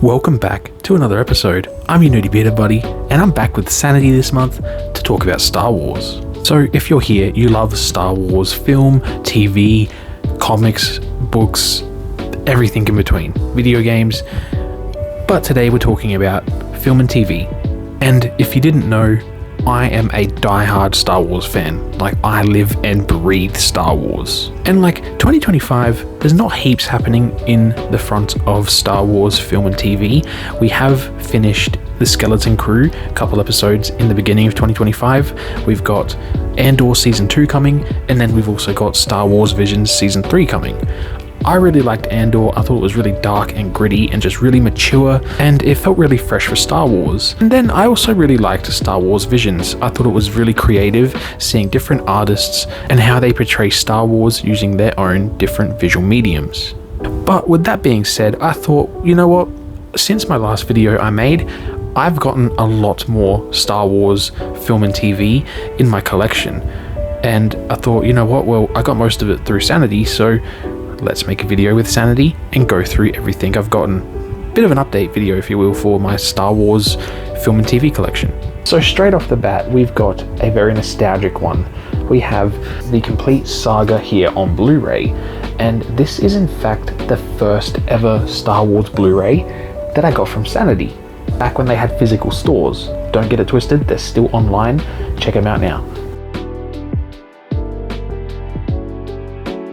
Welcome back to another episode. I'm your nerdy bearded buddy, and I'm back with Sanity this month to talk about Star Wars. So if you're here, you love Star Wars film, TV, comics, books, everything in between, video games. But today we're talking about film and TV. And if you didn't know, I am a diehard Star Wars fan. Like, I live and breathe Star Wars. And like 2025, there's not heaps happening in the front of Star Wars film and TV. We have finished The Skeleton Crew, a couple episodes in the beginning of 2025. We've got Andor Season 2 coming, and then we've also got Star Wars Visions Season 3 coming. I really liked Andor. I thought it was really dark and gritty and just really mature, and it felt really fresh for Star Wars. And then I also really liked Star Wars Visions. I thought it was really creative, seeing different artists and how they portray Star Wars using their own different visual mediums. But with that being said, I thought, you know what? Since my last video I made, I've gotten a lot more Star Wars film and TV in my collection. And I thought, you know what? Well, I got most of it through Sanity, so let's make a video with Sanity and go through everything. I've gotten a bit of an update video, if you will, for my Star Wars film and TV collection. So straight off the bat, we've got a very nostalgic one. We have the complete saga here on Blu-ray, and this is in fact the first ever Star Wars Blu-ray that I got from Sanity, back when they had physical stores. Don't get it twisted, they're still online. Check them out now.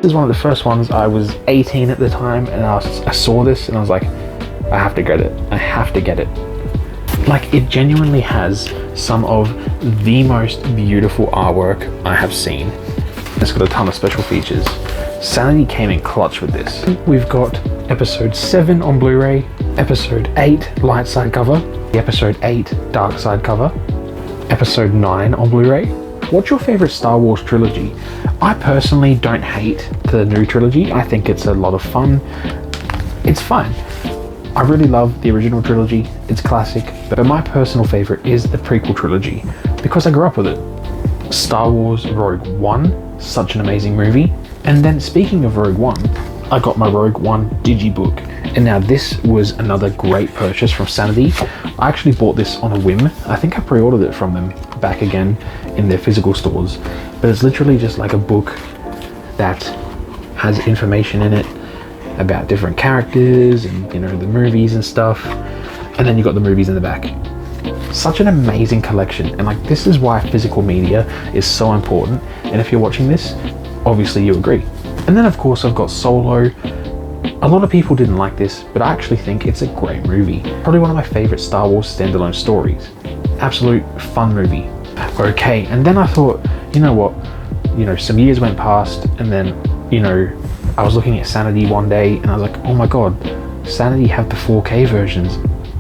This is one of the first ones. I was 18 at the time, and I saw this and I was like, I have to get it. I have to get it. Like, it genuinely has some of the most beautiful artwork I have seen. It's got a ton of special features. Sanity came in clutch with this. We've got episode 7 on Blu-ray, episode 8 light side cover, the episode 8 dark side cover, episode 9 on Blu-ray. What's your favorite Star Wars trilogy? I personally don't hate the new trilogy. I think it's a lot of fun. It's fun. I really love the original trilogy. It's classic. But my personal favorite is the prequel trilogy because I grew up with it. Star Wars Rogue One, such an amazing movie. And then speaking of Rogue One, I got my Rogue One digibook. And now this was another great purchase from Sanity. I actually bought this on a whim. I think I pre-ordered it from them back again in their physical stores. But it's literally just like a book that has information in it about different characters and, you know, the movies and stuff. And then you got the movies in the back. Such an amazing collection. And like, this is why physical media is so important. And if you're watching this, obviously you agree. And then of course I've got Solo. A lot of people didn't like this, but I actually think it's a great movie. Probably one of my favorite Star Wars standalone stories. Absolute fun movie. Okay, and then I thought, you know what? You know, some years went past, and then, you know, I was looking at Sanity one day, and I was like, oh my god, Sanity have the 4K versions.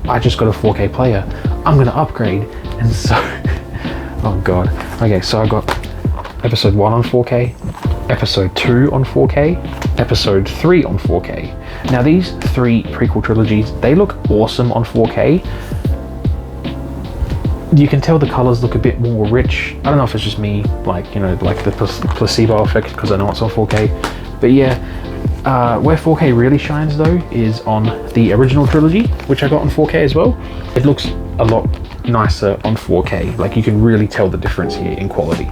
I just got a 4K player. I'm gonna upgrade. And so, oh god. Okay, so I got episode 1 on 4K, episode 2 on 4K, episode 3 on 4K. Now these 3 prequel trilogies, they look awesome on 4K. You can tell the colors look a bit more rich. I don't know if it's just me, like, you know, like the placebo effect because I know it's on 4K. But yeah, where 4K really shines though is on the original trilogy, which I got on 4K as well. It looks a lot nicer on 4K. Like, you can really tell the difference here in quality.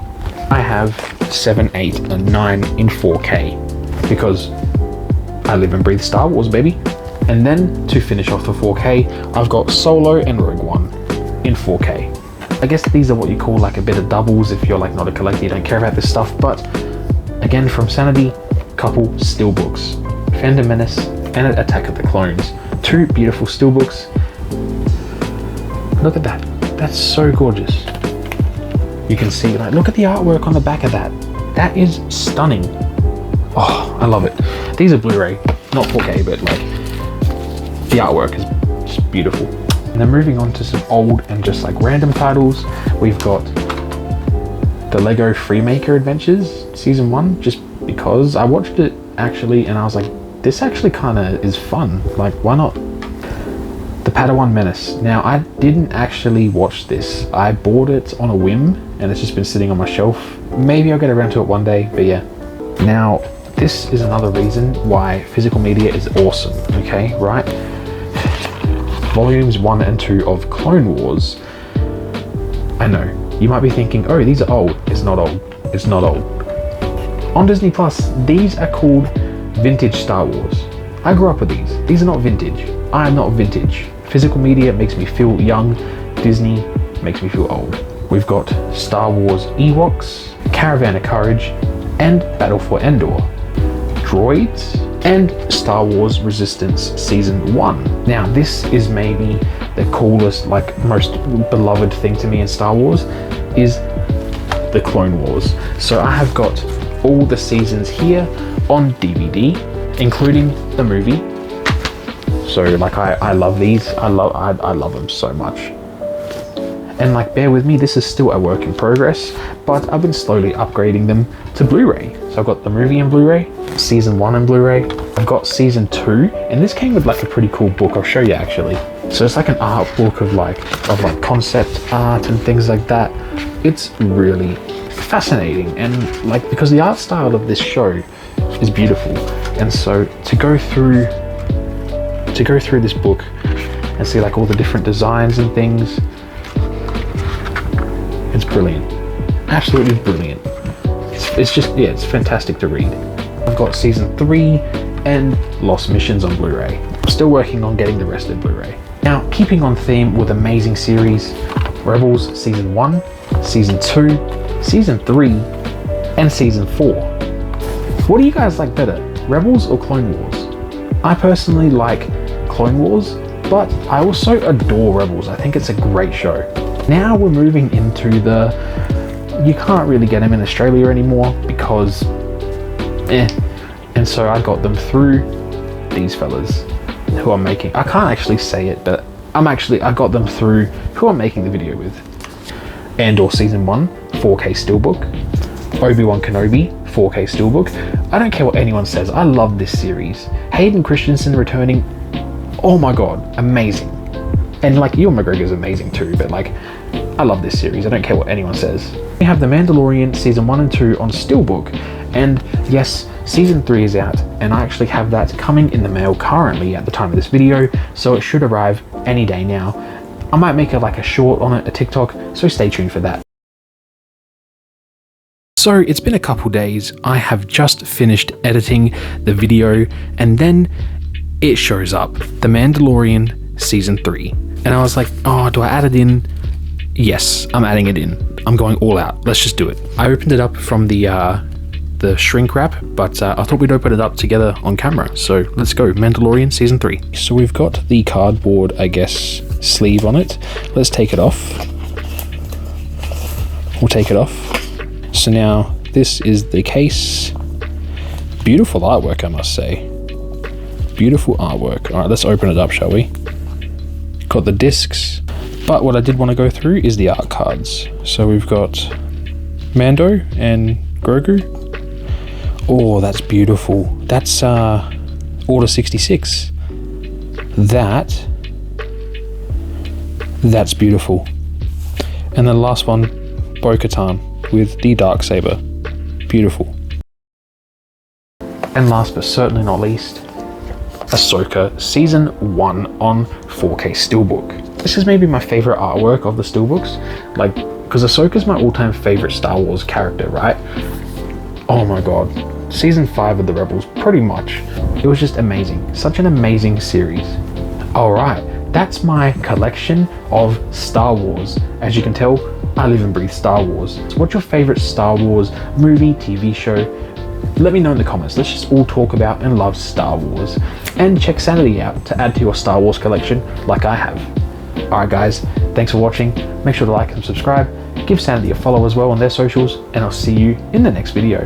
I have 7, 8, and 9 in 4K because I live and breathe Star Wars, baby. And then to finish off the 4K, I've got Solo and Rogue One in 4K. I guess these are what you call like a bit of doubles if you're like not a collector, you don't care about this stuff. But again, from Sanity, couple steelbooks, Phantom Menace and Attack of the Clones. 2 beautiful steelbooks. Look at that. That's so gorgeous. You can see, like, look at the artwork on the back of that. That is stunning. Oh, I love it. These are Blu-ray, not 4K, but like, the artwork is just beautiful. And then moving on to some old and just like random titles, we've got the Lego Freemaker Adventures Season 1, just because I watched it actually and I was like, this actually kind of is fun. Like, why not? The Padawan Menace. Now, I didn't actually watch this. I bought it on a whim and it's just been sitting on my shelf. Maybe I'll get around to it one day, but yeah. Now, this is another reason why physical media is awesome, okay, right? volumes 1 and 2 of Clone Wars. I know, you might be thinking, oh, these are old. It's not old. It's not old. On Disney Plus, these are called vintage Star Wars. I grew up with these. These are not vintage. I am not vintage. Physical media makes me feel young. Disney makes me feel old. We've got Star Wars Ewoks, Caravan of Courage, and Battle for Endor, Droids, and Star Wars Resistance Season 1. Now, this is maybe the coolest, like most beloved thing to me in Star Wars, is the Clone Wars. So I have got all the seasons here on DVD, including the movie. So like I love these. I love them so much. And like, bear with me, this is still a work in progress, but I've been slowly upgrading them to Blu-ray. So I've got the movie in Blu-ray, season 1 in Blu-ray. I've got season 2, and this came with like a pretty cool book. I'll show you actually. So it's like an art book of like concept art and things like that. It's really fascinating, and like, because the art style of this show is beautiful, and so to go through this book and see like all the different designs and things, it's brilliant, absolutely brilliant. It's just, yeah, it's fantastic to read. I've got season 3 and Lost Missions on Blu-ray. I'm still working on getting the rest of Blu-ray. Now, keeping on theme with amazing series, Rebels season 1, season 2, season 3, and season 4. What do you guys like better, Rebels or Clone Wars? I personally like Clone Wars, but I also adore Rebels. I think it's a great show. Now we're moving into you can't really get them in Australia anymore because and so I got them through these fellas who I'm making, I can't actually say it, but I got them through who I'm making the video with. Andor season 1, 4K steelbook. Obi-Wan Kenobi, 4K steelbook. I don't care what anyone says, I love this series. Hayden Christensen returning, oh my god, amazing. And like, Ewan McGregor's amazing too, but like, I love this series, I don't care what anyone says. We have The Mandalorian season 1 and 2 on steelbook, and yes, season 3 is out, and I actually have that coming in the mail currently at the time of this video, so it should arrive any day now. I might make a short on it, a TikTok, so stay tuned for that. So it's been a couple days, I have just finished editing the video, and then it shows up, The Mandalorian season 3. And I was like, oh, do I add it in? Yes, I'm adding it in. I'm going all out. Let's just do it. I opened it up from the shrink wrap, but I thought we'd open it up together on camera. So let's go, Mandalorian season 3. So we've got the cardboard, I guess, sleeve on it. Let's take it off. We'll take it off. So now this is the case. Beautiful artwork, I must say. Beautiful artwork. All right, let's open it up, shall we? Got the discs, but what I did want to go through is the art cards. So we've got Mando and Grogu. Oh, that's beautiful. That's Order 66. That's beautiful. And the last one, Bo-Katan with the Darksaber. Beautiful. And last but certainly not least, Ahsoka season 1 on 4K steelbook. This is maybe my favorite artwork of the steelbooks, like, because Ahsoka's my all-time favorite Star Wars character, right? Oh my god, season 5 of the Rebels, pretty much. It was just amazing, such an amazing series. Alright, that's my collection of Star Wars. As you can tell, I live and breathe Star Wars. So what's your favorite Star Wars movie, TV show? Let me know in the comments. Let's just all talk about and love Star Wars. And check Sanity out to add to your Star Wars collection like I have. Alright guys, thanks for watching. Make sure to like and subscribe. Give Sanity a follow as well on their socials, and I'll see you in the next video.